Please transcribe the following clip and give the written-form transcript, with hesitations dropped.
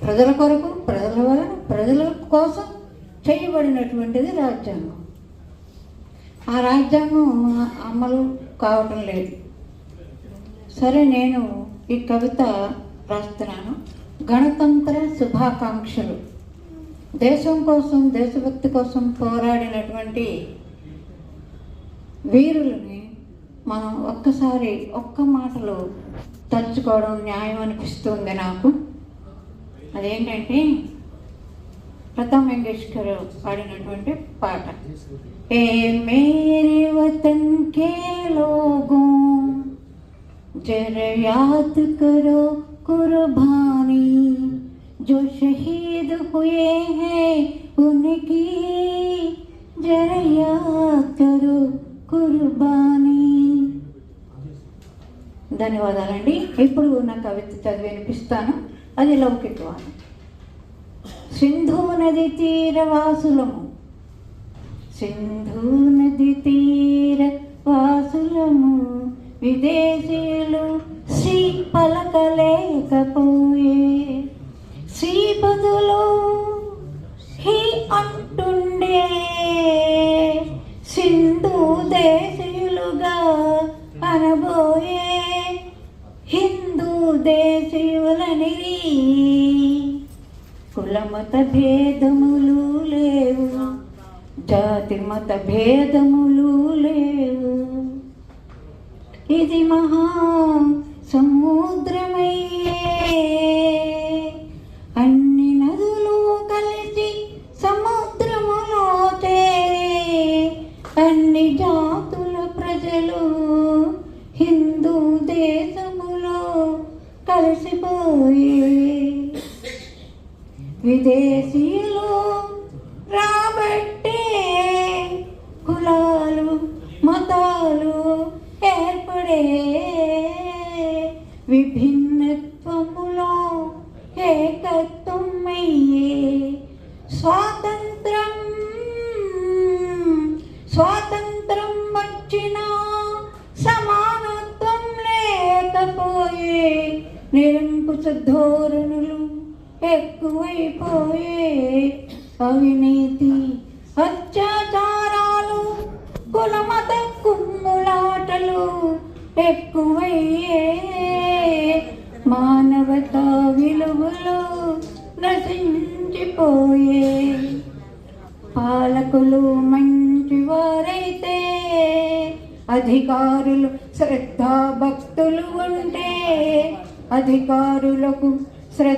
ప్రజల కొరకు, ప్రజల వలన, ప్రజల కోసం చేయబడినటువంటిది రాజ్యాంగం. ఆ రాజ్యాంగం అమలు కావటం లేదు. సరే, నేను ఈ కవిత రాస్తున్నాను. గణతంత్ర శుభాకాంక్షలు. దేశం కోసం, దేశభక్తి కోసం పోరాడినటువంటి వీరులని మనం ఒక్కసారి ఒక్క మాటలో తలుచుకోవడం న్యాయం అనిపిస్తుంది నాకు. అదేంటంటే లతా మంగేష్కర్ పాడినటువంటి పాట. ఏ మేరే వతన్ కే లోగోं जरा याद करो कुर्बानी जो शहीद हुए हैं उनकी, जरा याद करो कुर्बानी. ధన్యవాదాలండి. ఇప్పుడు నా కవిత చదివి వినిపిస్తాను. అది లౌకికవాదం. సింధు నది తీర వాసులము, సింధు నది తీర వాసులము, విదేశీయులు శ్రీ పలకలేకపోయే, శ్రీ బదులు హి అంటుండే, సింధు దేశీయులుగా అనబోయే, హిందూ దేశీయులనిరి. కులమత భేదములు లేవు, జాతి మత భేదములు లేవు. ఇది మహా సముద్రమయ్యే, అన్ని నదులు కలిసి సముద్రములో చేరే, అన్ని జాతుల ప్రజలు హిందూ దేశములో కలిసిపోయే. విదేశీయులు రాబట్టే కులాలు మతాలు ఏర్పడే, విభిన్నత్వములో ఏకత్వం అయ్యే. స్వాతంత్రం స్వాతంత్రం వచ్చినా సమానత్వం లేకపోయే, నిరంకుశ ధోరణులు ఎక్కువైపోయే. అవినీతి అత్యాచారాలు కులమత కుమ్ములాటలు ఎక్కువయ్యే. మానవతా విలువలు నశించిపోయే. పాలకులు మంచివారైతే, అధికారులు శ్రద్ధా భక్తులు ఉంటే, అధికారులకు